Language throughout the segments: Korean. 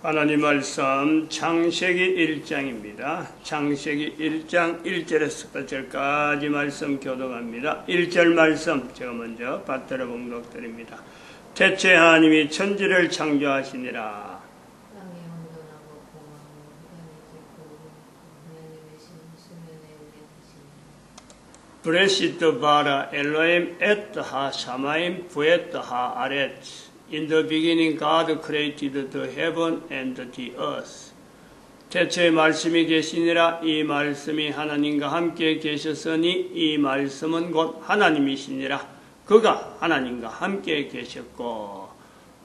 하나님 말씀 창세기 1장입니다. 창세기 1장 1절에서 8절까지 말씀 교독합니다. 1절 말씀 제가 먼저 받들어 봉독드립니다. 태초에 하나님이 천지를 창조하시니라. 브레시트 바라 엘로임 에트하 샤마임 부에트하 아렛. In the beginning God created the heaven and the earth. 태초에 말씀이 계시니라. 이 말씀이 하나님과 함께 계셨으니 이 말씀은 곧 하나님이시니라. 그가 하나님과 함께 계셨고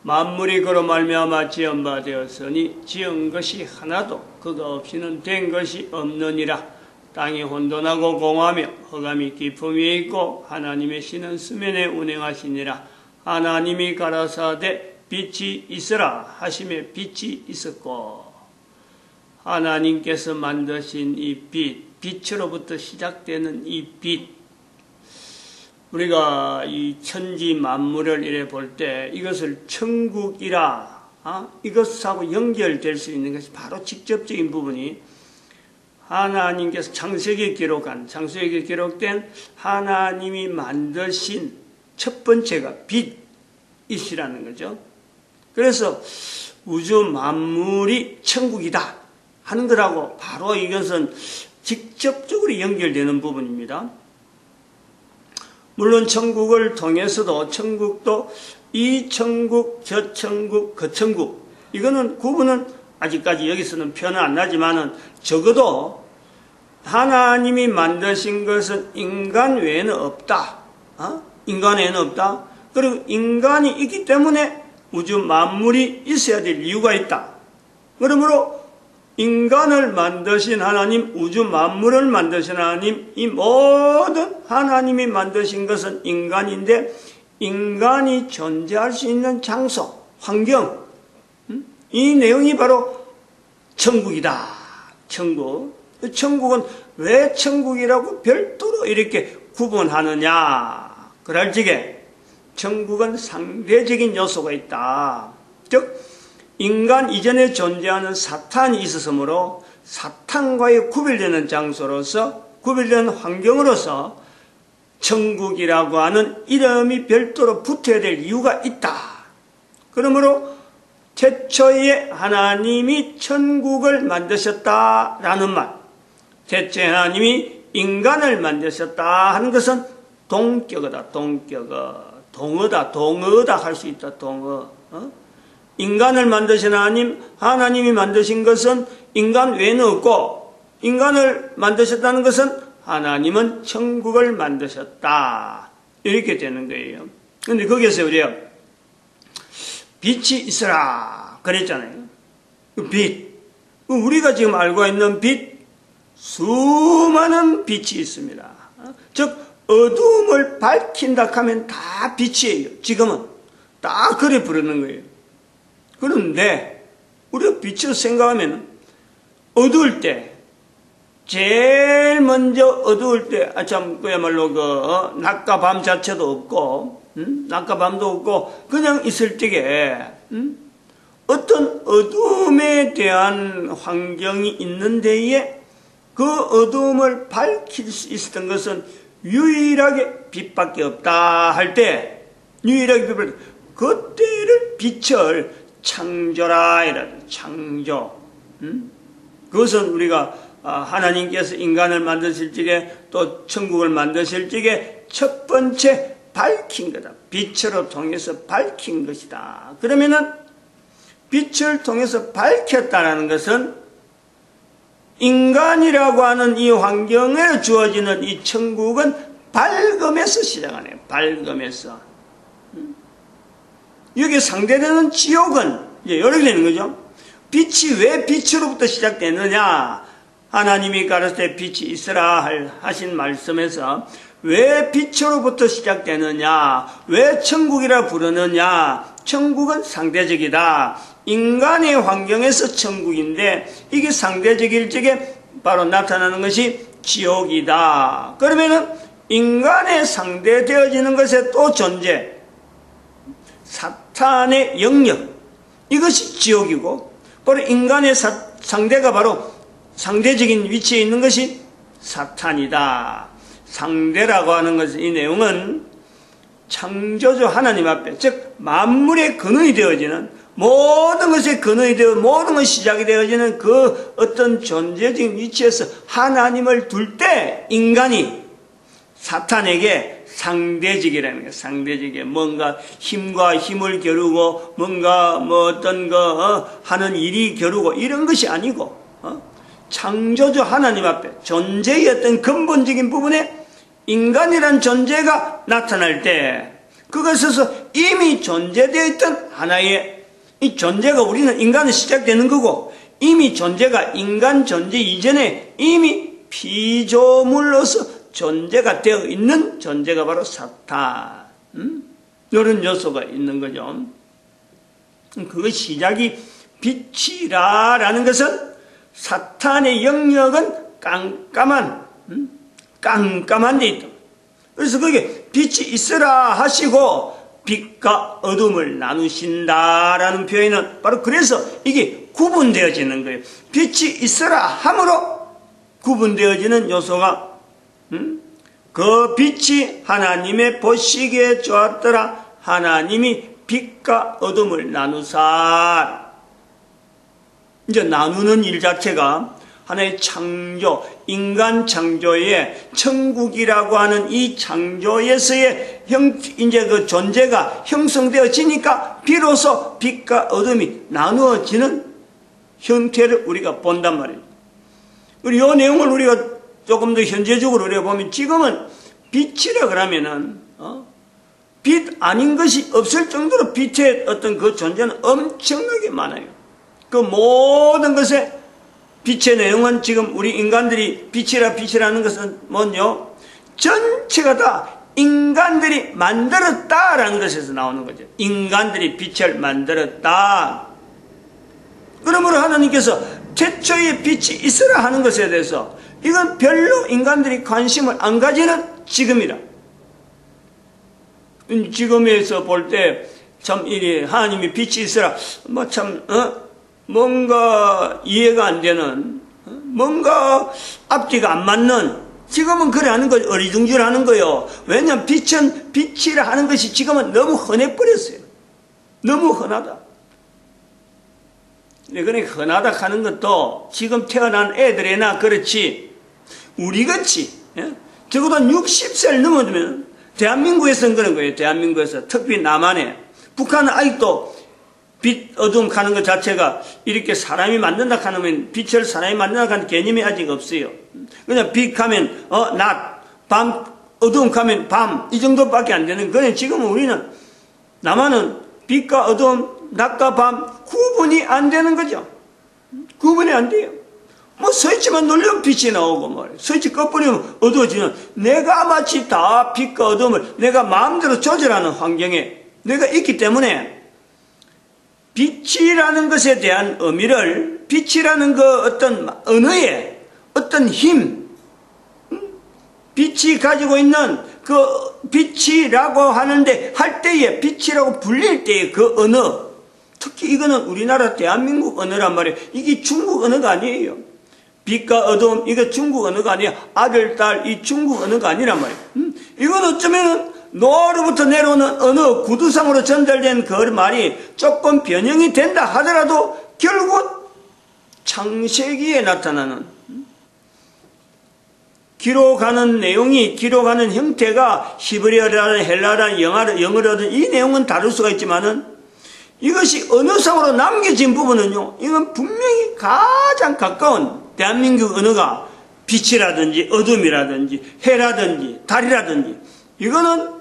만물이 그로 말미암아 지은 바 되었으니 지은 것이 하나도 그가 없이는 된 것이 없느니라. 땅이 혼돈하고 공하며 흑암이 깊음 위에 있고 하나님의 신은 수면에 운행하시니라. 하나님이 가라사대 빛이 있으라 하심에 빛이 있었고 하나님께서 만드신 이 빛, 빛으로부터 시작되는 이 빛, 우리가 이 천지 만물을 이래 볼 때 이것을 천국이라 이것하고 연결될 수 있는 것이 바로 직접적인 부분이 하나님께서 창세기에 기록된 하나님이 만드신 첫 번째가 빛이시라는 거죠. 그래서 우주 만물이 천국이다 하는 것하고 바로 이것은 직접적으로 연결되는 부분입니다. 물론 천국을 통해서도 천국도 이 천국, 저 천국, 그 천국 이거는 구분은 아직까지 여기서는 표현은 안 나지만은 적어도 하나님이 만드신 것은 인간 외에는 없다. 인간 외에는 없다. 그리고 인간이 있기 때문에 우주 만물이 있어야 될 이유가 있다. 그러므로 인간을 만드신 하나님, 우주 만물을 만드신 하나님, 이 모든 하나님이 만드신 것은 인간인데 인간이 존재할 수 있는 장소, 환경, 이 내용이 바로 천국이다. 천국은 왜 천국이라고 별도로 이렇게 구분하느냐. 그럴 적에 천국은 상대적인 요소가 있다. 즉 인간 이전에 존재하는 사탄이 있었으므로 사탄과의 구별되는 장소로서 구별되는 환경으로서 천국이라고 하는 이름이 별도로 붙어야 될 이유가 있다. 그러므로 태초에 하나님이 천국을 만드셨다라는 말, 태초에 하나님이 인간을 만드셨다 하는 것은 동격어다. 동어다 할 수 있다. 동어. 인간을 만드신 하나님이 만드신 것은 인간 외에는 없고 인간을 만드셨다는 것은 하나님은 천국을 만드셨다. 이렇게 되는 거예요. 그런데 거기에서 우리가 빛이 있으라 그랬잖아요. 빛. 우리가 지금 알고 있는 빛, 수많은 빛이 있습니다. 즉 어두움을 밝힌다 하면 다 빛이에요. 지금은 딱 그래 부르는 거예요. 그런데 우리가 빛을 생각하면 어두울 때 제일 먼저 어두울 때 참 그야말로 낮과 밤 자체도 없고 낮과 밤도 없고 그냥 있을 적에 어떤 어두움에 대한 환경이 있는 데에 그 어두움을 밝힐 수 있었던 것은 유일하게 빛밖에 없다 할 때 그때를 빛을 창조라 이라는 창조. 그것은 우리가 하나님께서 인간을 만드실 적에 또 천국을 만드실 적에 첫 번째 밝힌 거다. 빛으로 통해서 밝힌 것이다. 그러면은 빛을 통해서 밝혔다는 것은 인간이라고 하는 이 환경에 주어지는 이 천국은 밝음에서 시작하네요. 밝음에서. 여기 상대되는 지옥은 이제 이렇게 되는 거죠. 빛이 왜 빛으로부터 시작되느냐. 하나님이 가라사대 빛이 있으라 하신 말씀에서 왜 빛으로부터 시작되느냐. 왜 천국이라 부르느냐. 천국은 상대적이다. 인간의 환경에서 천국인데 이게 상대적일 적에 바로 나타나는 것이 지옥이다. 그러면은 인간에 상대되어지는 것에 또 존재, 사탄의 영역, 이것이 지옥이고 바로 인간의 상대가 바로 상대적인 위치에 있는 것이 사탄이다. 상대라고 하는 것은 이 내용은 창조주 하나님 앞에, 즉 만물의 근원이 되어지는, 모든 것의 근원이 되어 모든 것이 시작이 되어지는 그 어떤 존재적인 위치에서 하나님을 둘 때 인간이 사탄에게 상대적이라는 거예요. 상대적이 뭔가 힘과 힘을 겨루고 뭔가 어떤 거 하는 일이 겨루고 이런 것이 아니고 창조주 하나님 앞에 존재의 어떤 근본적인 부분에 인간이란 존재가 나타날 때 그것에서 이미 존재되어 있던 하나의 이 존재가 우리는 인간은 시작되는 거고 이미 존재가 인간 존재 이전에 이미 피조물로서 존재가 되어 있는 존재가 바로 사탄. 이런 요소가 있는 거죠. 그 시작이 빛이라는 것은 사탄의 영역은 깜깜한 데 있다. 그래서 거기에 빛이 있으라 하시고 빛과 어둠을 나누신다라는 표현은 바로 그래서 이게 구분되어지는 거예요. 빛이 있으라 함으로 구분되어지는 요소가 그 빛이 하나님의 보시기에 좋았더라. 하나님이 빛과 어둠을 나누사. 이제 나누는 일 자체가 하나의 창조, 인간 창조의 천국이라고 하는 이 창조에서의 이제 그 존재가 형성되어지니까 비로소 빛과 어둠이 나누어지는 형태를 우리가 본단 말이에요. 그리고 이 내용을 우리가 조금 더 현재적으로 우리가 보면 지금은 빛이라 그러면은 빛 아닌 것이 없을 정도로 빛의 어떤 그 존재는 엄청나게 많아요. 그 모든 것에 빛의 내용은 지금 우리 인간들이 빛이라는 것은 뭐요? 전체가 다 인간들이 만들었다라는 것에서 나오는 거죠. 인간들이 빛을 만들었다. 그러므로 하나님께서 태초에 빛이 있으라 하는 것에 대해서 이건 별로 인간들이 관심을 안 가지는 지금이라. 지금에서 볼 때 참 이리 하나님이 빛이 있으라 뭔가 이해가 안 되는, 뭔가 앞뒤가 안 맞는, 지금은 그래 하는 거 어리둥절하는 거요. 왜냐하면 빛은 빛이라 하는 것이 지금은 너무 흔해버렸어요. 너무 흔하다. 그러니까 흔하다 하는 것도 지금 태어난 애들이나 그렇지, 우리같이, 적어도 60세를 넘어두면, 대한민국에서는 그런 거예요. 대한민국에서. 특히 남한에. 북한은 아직도 빛, 어둠 가는 것 자체가 이렇게 사람이 만든다 하면 빛을 사람이 만든다 하는 개념이 아직 없어요. 그냥 빛 하면 낮, 밤, 어둠 하면 밤, 이 정도밖에 안 되는 거예요. 지금은 우리는, 남한은 빛과 어둠, 낮과 밤 구분이 안 되는 거죠. 구분이 안 돼요. 뭐 스위치만 누르면 빛이 나오고 말이에요. 스위치 꺼버리면 어두워지는, 내가 마치 다 빛과 어둠을 내가 마음대로 조절하는 환경에 내가 있기 때문에 빛이라는 것에 대한 의미를, 빛이라는 그 어떤 언어의 어떤 힘, 빛이 가지고 있는 그 빛이라고 하는데 할 때에 빛이라고 불릴 때의 그 언어, 특히 이거는 우리나라 대한민국 언어란 말이에요. 이게 중국 언어가 아니에요. 빛과 어둠, 이거 중국 언어가 아니에요. 아들, 딸, 이 중국 언어가 아니란 말이에요. 이건 어쩌면은 노로부터 내려오는 언어, 구두상으로 전달된 그 말이 조금 변형이 된다 하더라도 결국 창세기에 나타나는 기록하는 내용이, 기록하는 형태가 히브리어라든 헬라라든 영어라든 이 내용은 다를 수가 있지만은 이것이 언어상으로 남겨진 부분은요, 이건 분명히 가장 가까운 대한민국 언어가 빛이라든지 어둠이라든지 해라든지 달이라든지 이거는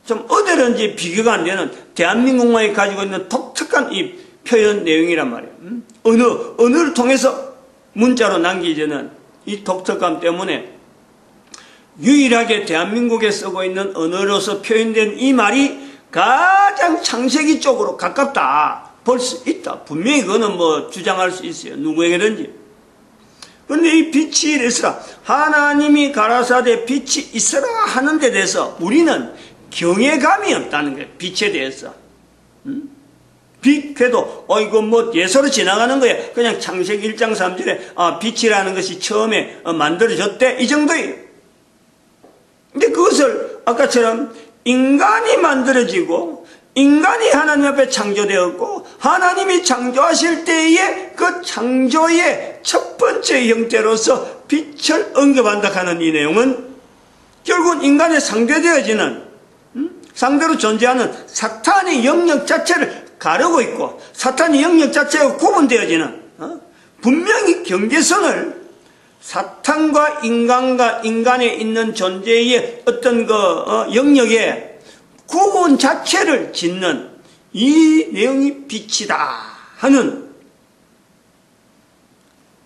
좀 어디든지 비교가 안 되는 대한민국만이 가지고 있는 독특한 이 표현 내용이란 말이에요. 언어를 통해서 문자로 남기지는 이 독특함 때문에 유일하게 대한민국에 쓰고 있는 언어로서 표현된 이 말이 가장 창세기 쪽으로 가깝다 볼 수 있다. 분명히 그거는 뭐 주장할 수 있어요. 누구에게든지. 그런데 이 빛이 있으라, 하나님이 가라사대 빛이 있으라 하는 데 대해서 우리는 경외감이 없다는 거예요. 빛에 대해서. 빛괴도 이거 뭐 예서로 지나가는 거야. 그냥 창세기 1장 3절에 빛이라는 것이 처음에 만들어졌대, 이 정도예요. 근데 그것을 아까처럼 인간이 만들어지고 인간이 하나님 앞에 창조되었고 하나님이 창조하실 때에 그 창조의 첫 번째 형태로서 빛을 언급한다 하는 이 내용은 결국은 인간의 상대되어지는, 상대로 존재하는 사탄의 영역 자체를 가르고 있고 사탄의 영역 자체가 구분되어지는, 분명히 경계선을 사탄과 인간에 있는 존재의 어떤 영역에 구분 자체를 짓는 이 내용이 빛이다 하는,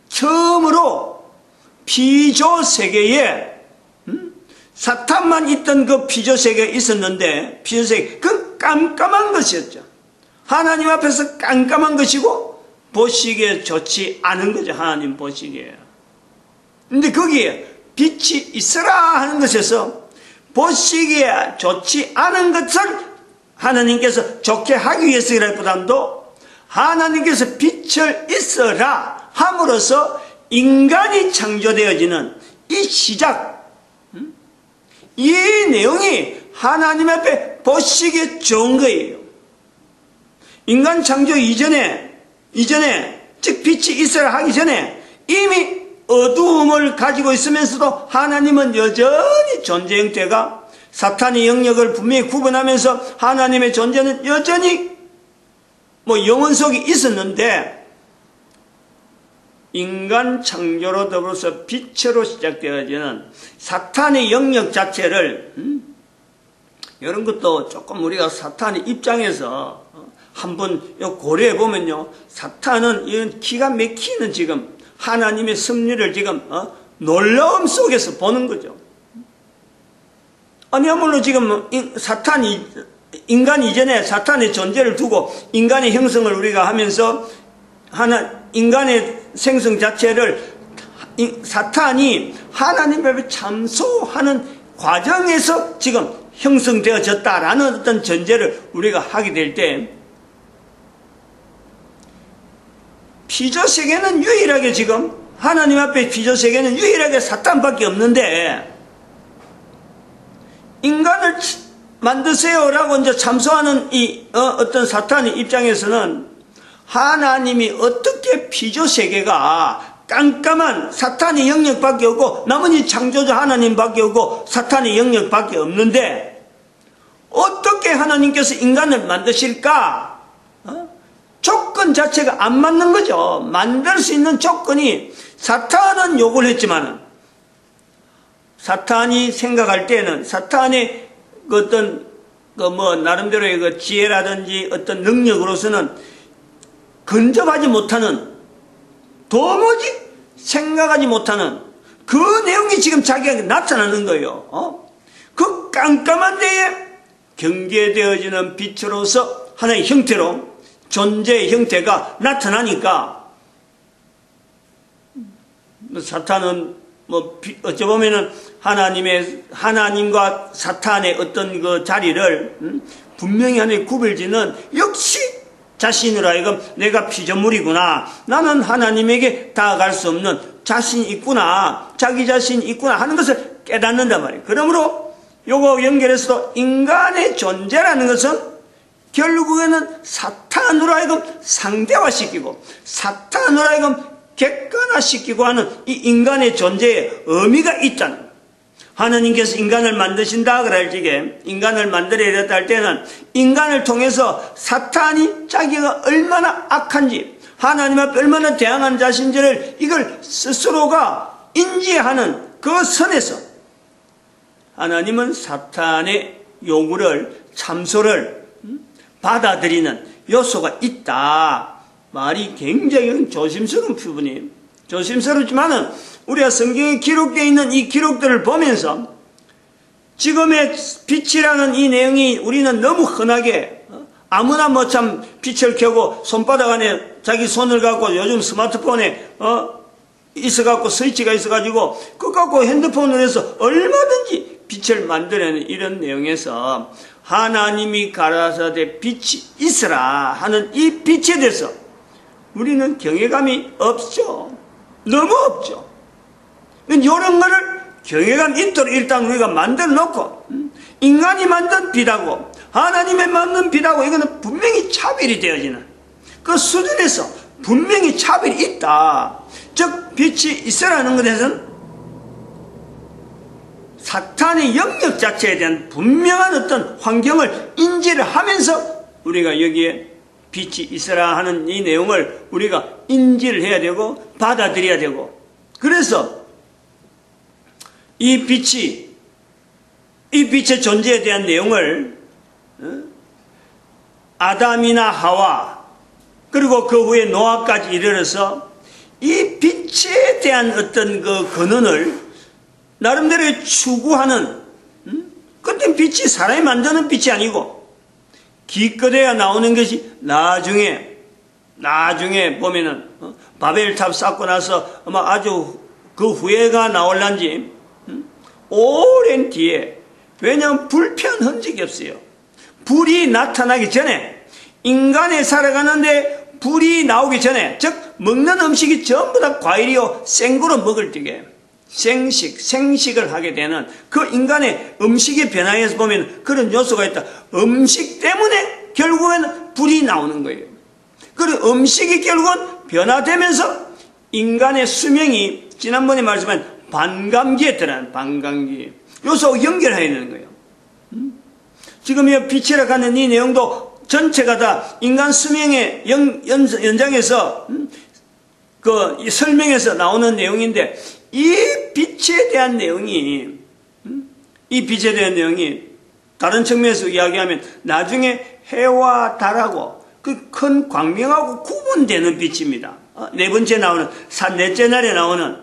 처음으로 피조 세계에 사탄만 있던 그 피조 세계에 있었는데, 피조 세계 그 깜깜한 것이었죠. 하나님 앞에서 깜깜한 것이고 보시기에 좋지 않은 거죠. 하나님 보시기에. 근데 거기에 빛이 있으라 하는 것에서 보시기에 좋지 않은 것을 하나님께서 좋게 하기 위해서라기보다도 하나님께서 빛을 있으라 함으로써 인간이 창조되어지는 이 시작, 이 내용이 하나님 앞에 보시기에 좋은 거예요. 인간 창조 이전에 즉 빛이 있어야 하기 전에 이미 어두움을 가지고 있으면서도 하나님은 여전히 존재 형태가 사탄의 영역을 분명히 구분하면서 하나님의 존재는 여전히 영원 속에 있었는데, 인간 창조로 더불어서 빛으로 시작되어지는 사탄의 영역 자체를, 이런 것도 조금 우리가 사탄의 입장에서 한번 고려해 보면요, 사탄은 이런 기가 막히는 지금 하나님의 섭리를 지금 놀라움 속에서 보는 거죠. 아니야말로 지금 인간이 이전에 사탄의 존재를 두고 인간의 형성을 우리가 하면서 인간의 생성 자체를 사탄이 하나님 앞에 참소하는 과정에서 지금 형성되어졌다라는 어떤 전제를 우리가 하게 될 때, 피조세계는 유일하게 지금 하나님 앞에 피조세계는 유일하게 사탄밖에 없는데, 인간을 만드세요라고 이제 참소하는 이 어떤 사탄의 입장에서는 하나님이 어떻게 피조세계가 깜깜한 사탄의 영역밖에 없고 나머지 창조주 하나님밖에 없고 사탄의 영역밖에 없는데 어떻게 하나님께서 인간을 만드실까? 조건 자체가 안 맞는 거죠. 만들 수 있는 조건이, 사탄은 요구를 했지만 사탄이 생각할 때는 사탄의 어떤 나름대로의 그 지혜라든지 어떤 능력으로서는 근접하지 못하는, 도무지 생각하지 못하는 그 내용이 지금 자기에게 나타나는 거예요. 그 깜깜한 데에 경계되어지는 빛으로서 하나의 형태로 존재의 형태가 나타나니까, 사탄은 어찌 보면은 하나님과 사탄의 어떤 그 자리를 분명히 하나의 구별짓는, 역시 자신으로 하여금 내가 피조물이구나, 나는 하나님에게 다가갈 수 없는 자신이 있구나, 자기 자신이 있구나 하는 것을 깨닫는단 말이에요. 그러므로 요거 연결해서도 인간의 존재라는 것은 결국에는 사탄으로 하여금 상대화시키고 사탄으로 하여금 객관화시키고 하는 이 인간의 존재에 의미가 있다는, 하나님께서 인간을 만드신다 그럴 적에 인간을 만들어야 할 때는 인간을 통해서 사탄이 자기가 얼마나 악한지, 하나님 앞에 얼마나 대항한 자신지를 이걸 스스로가 인지하는 그 선에서 하나님은 사탄의 요구를, 참소를 받아들이는 요소가 있다. 말이 굉장히 조심스러운 부분이에요. 조심스럽지만은 우리가 성경에 기록되어 있는 이 기록들을 보면서 지금의 빛이라는 이 내용이 우리는 너무 흔하게 아무나 참 빛을 켜고 손바닥 안에 자기 손을 갖고, 요즘 스마트폰에 있어갖고 스위치가 있어가지고 그거 갖고 핸드폰으로 해서 얼마든지 빛을 만들어내는 이런 내용에서 하나님이 가라사대 빛이 있으라 하는 이 빛에 대해서 우리는 경외감이 없죠. 너무 없죠. 이런 거를 경외감 있도록 일단 우리가 만들어 놓고, 인간이 만든 빛하고 하나님의 만든 빛하고 이거는 분명히 차별이 되어지는 그 수준에서 분명히 차별이 있다. 즉 빛이 있으라는 것에서는 사탄의 영역 자체에 대한 분명한 어떤 환경을 인지를 하면서 우리가 여기에 빛이 있으라 하는 이 내용을 우리가 인지를 해야 되고 받아들여야 되고, 그래서 이 빛의 존재에 대한 내용을 아담이나 하와 그리고 그 후에 노아까지 이르러서 이 빛에 대한 어떤 그 근원을 나름대로 추구하는, 그때 빛이 사람이 만드는 빛이 아니고 기껏해야 나오는 것이 나중에 보면은 바벨탑 쌓고 나서 아마 아주 그 후회가 나올란지 오랜 뒤에, 왜냐하면 불편 흔적이 없어요. 불이 나타나기 전에, 인간이 살아가는데 불이 나오기 전에, 즉 먹는 음식이 전부 다 과일이요 생거로 먹을 때에 생식을 하게 되는 그 인간의 음식의 변화에서 보면 그런 요소가 있다. 음식 때문에 결국에는 불이 나오는 거예요. 그리고 음식이 결국은 변화되면서 인간의 수명이 지난번에 말씀한 반감기에 들어가는 반감기 요소 연결해야 되는 거예요. 지금 이 빛이라 하는 이 내용도 전체가 다 인간 수명의 연장에서 그 설명에서 나오는 내용인데, 이 빛에 대한 내용이 다른 측면에서 이야기하면 나중에 해와 달하고 그 큰 광명하고 구분되는 빛입니다. 네 번째 나오는 넷째 날에 나오는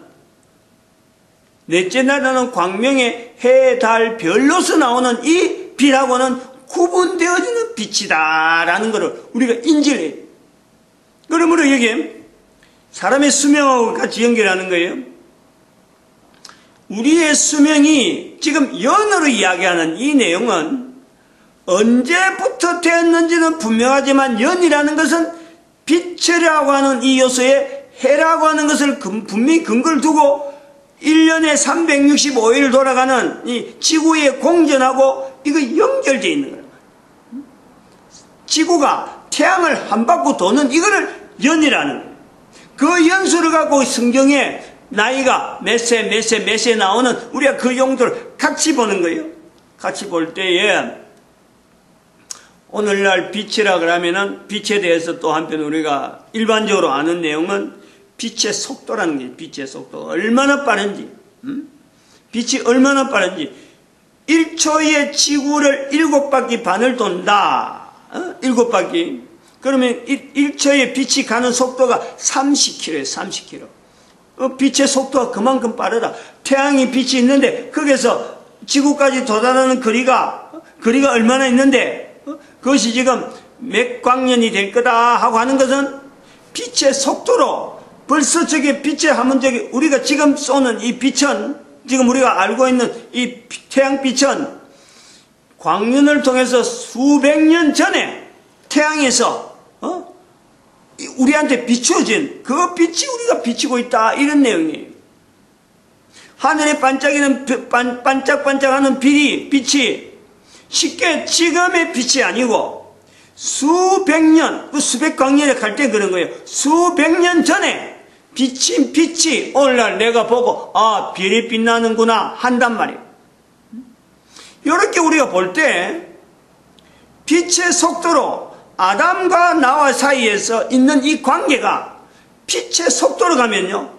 광명의 해, 달, 별로서 나오는 이 빛하고는 구분되어지는 빛이다라는 것을 우리가 인지를 해요. 그러므로 여기에 사람의 수명하고 같이 연결하는 거예요. 우리의 수명이 지금 연으로 이야기하는 이 내용은 언제부터 되었는지는 분명하지만 연이라는 것은 빛이라고 하는 이 요소에 해라고 하는 것을 분명히 근거를 두고 1년에 365일 돌아가는 이 지구의 공전하고 이거 연결되어 있는 거예요. 지구가 태양을 한 바퀴 도는 이거를 연이라는 거예요. 그 연수를 갖고 성경에 나이가 몇 세 나오는 우리가 그 용도를 같이 보는 거예요. 같이 볼 때에 오늘날 빛이라 그러면은 빛에 대해서 또 한편 우리가 일반적으로 아는 내용은 빛의 속도라는 게, 빛의 속도 얼마나 빠른지, 빛이 얼마나 빠른지. 1초에 지구를 7바퀴 반을 돈다. 7바퀴. 그러면 1초에 빛이 가는 속도가 30km예요. 30km. 빛의 속도가 그만큼 빠르다. 태양이 빛이 있는데 거기서 지구까지 도달하는 거리가 얼마나 있는데 그것이 지금 몇 광년이 될 거다 하고 하는 것은 빛의 속도로, 벌써 저게 빛의 하면 저기 우리가 지금 쏘는 이 빛은, 지금 우리가 알고 있는 이 태양빛은 광년을 통해서 수백 년 전에 태양에서 우리한테 비추어진 그 빛이 우리가 비치고 있다, 이런 내용이에요. 하늘에 반짝반짝하는 빛이 쉽게 지금의 빛이 아니고 수백 년, 그 수백 광년에 갈 때 그런 거예요. 수백 년 전에 빛이 오늘날 내가 보고 별이 빛나는구나 한단 말이에요. 이렇게 우리가 볼 때 빛의 속도로 아담과 나와 사이에서 있는 이 관계가 빛의 속도로 가면요,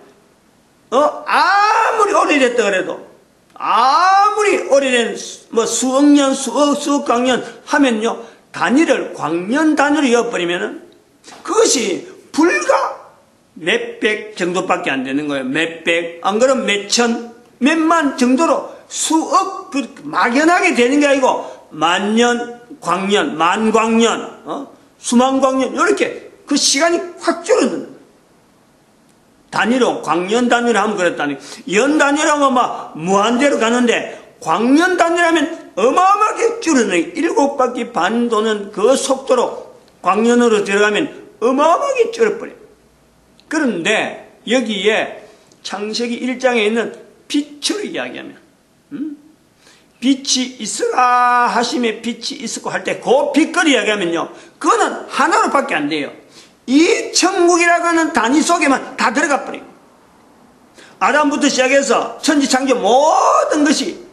아무리 오래됐다 그래도, 아무리 오래된 수억 년, 수억 광년 하면요, 단위를 광년 단위로 이어버리면은 그것이 불과 몇백 정도밖에 안 되는 거예요. 몇백, 안 그러면 몇천, 몇만 정도로 수억 막연하게 되는 게 아니고 만년, 광년, 만광년, 수만 광년, 이렇게 그 시간이 확 줄어드는 거예요. 단위로, 광년 단위로 하면 그렇다니. 연 단위로 하면 막 무한대로 가는데 광년 단위로 하면 어마어마하게 줄어드는 7바퀴 반 도는 그 속도로 광년으로 들어가면 어마어마하게 줄어버려요. 그런데 여기에 창세기 1장에 있는 빛을 이야기하면 빛이 있으라 하심에 빛이 있었고 할 때 그 빛을 이야기하면요, 그거는 하나로밖에 안 돼요. 이 천국이라고 하는 단위 속에만 다 들어가 버려요. 아담부터 시작해서 천지창조 모든 것이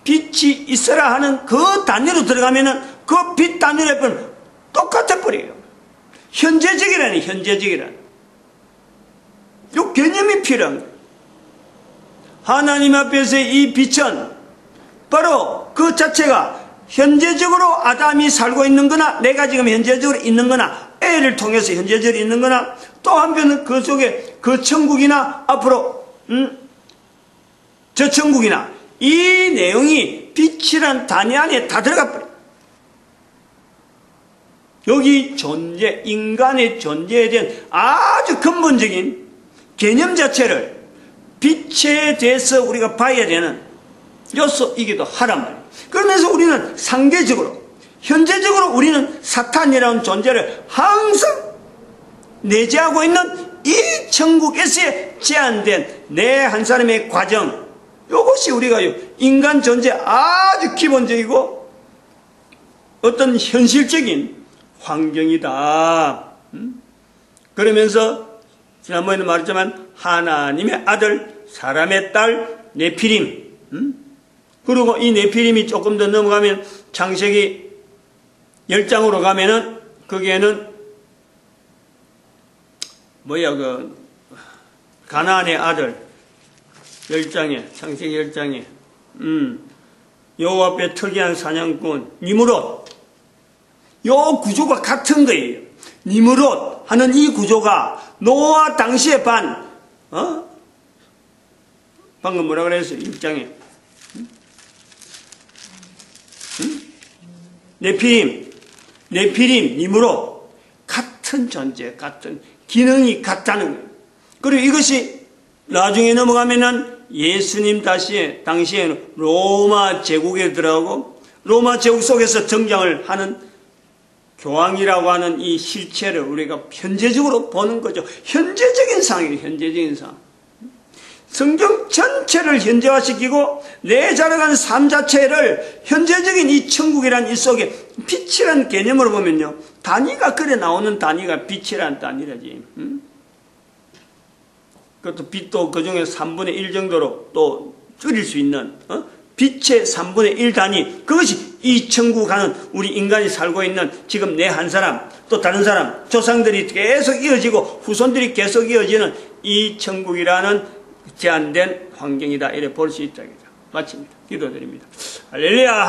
빛이 있으라 하는 그 단위로 들어가면은 그 빛 단위로 보면 똑같아 버려요. 현재적이라니, 현재적이라니. 이 개념이 필요한 거예요. 하나님 앞에서의 이 빛은 바로 그 자체가 현재적으로 아담이 살고 있는 거나 내가 지금 현재적으로 있는 거나 애를 통해서 현재적으로 있는 거나 또 한편은 그 속에 그 천국이나 앞으로 저 천국이나 이 내용이 빛이란 단위 안에 다 들어가 버려요. 여기 존재, 인간의 존재에 대한 아주 근본적인 개념 자체를 빛에 대해서 우리가 봐야 되는 요소이기도 하란 말이에요. 그러면서 우리는 상대적으로, 현재적으로 우리는 사탄이라는 존재를 항상 내재하고 있는 이 천국에서의 제한된 내 한 사람의 과정, 이것이 우리가 인간 존재 아주 기본적이고 어떤 현실적인 환경이다. 그러면서 지난번에도 말했지만 하나님의 아들, 사람의 딸, 네피림. 그리고 이 네피림이 조금 더 넘어가면 창세기 10장으로 가면은 거기에는 가나안의 아들 10장에, 창세기 10장에 여호와 앞에 특이한 사냥꾼 니므롯, 요 구조가 같은 거예요. 니므롯 하는 이 구조가 노아 당시의 방금 뭐라 그랬어요? 1장에 네피림, 니므롯 같은 존재, 같은 기능이 같다는 거예요. 그리고 이것이 나중에 넘어가면은 예수님 당시에는 로마 제국에 들어가고 로마 제국 속에서 등장을 하는 교황이라고 하는 이 실체를 우리가 현재적으로 보는 거죠. 현재적인 상황이에요. 현재적인 상황. 성경 전체를 현재화시키고 내 자라가는 삶 자체를 현재적인 이 천국이라는 이 속에 빛이라는 개념으로 보면요, 단위가 그래 나오는 단위가 빛이라는 단위라지. 그것도 빛도 그 중에 3분의 1 정도로 또 줄일 수 있는 빛의 3분의 1 단위, 그것이 이 천국 가는 우리 인간이 살고 있는 지금 내 한 사람, 또 다른 사람, 조상들이 계속 이어지고 후손들이 계속 이어지는 이 천국이라는 제한된 환경이다, 이렇게 볼 수 있다. 마칩니다. 기도드립니다. 할렐루야.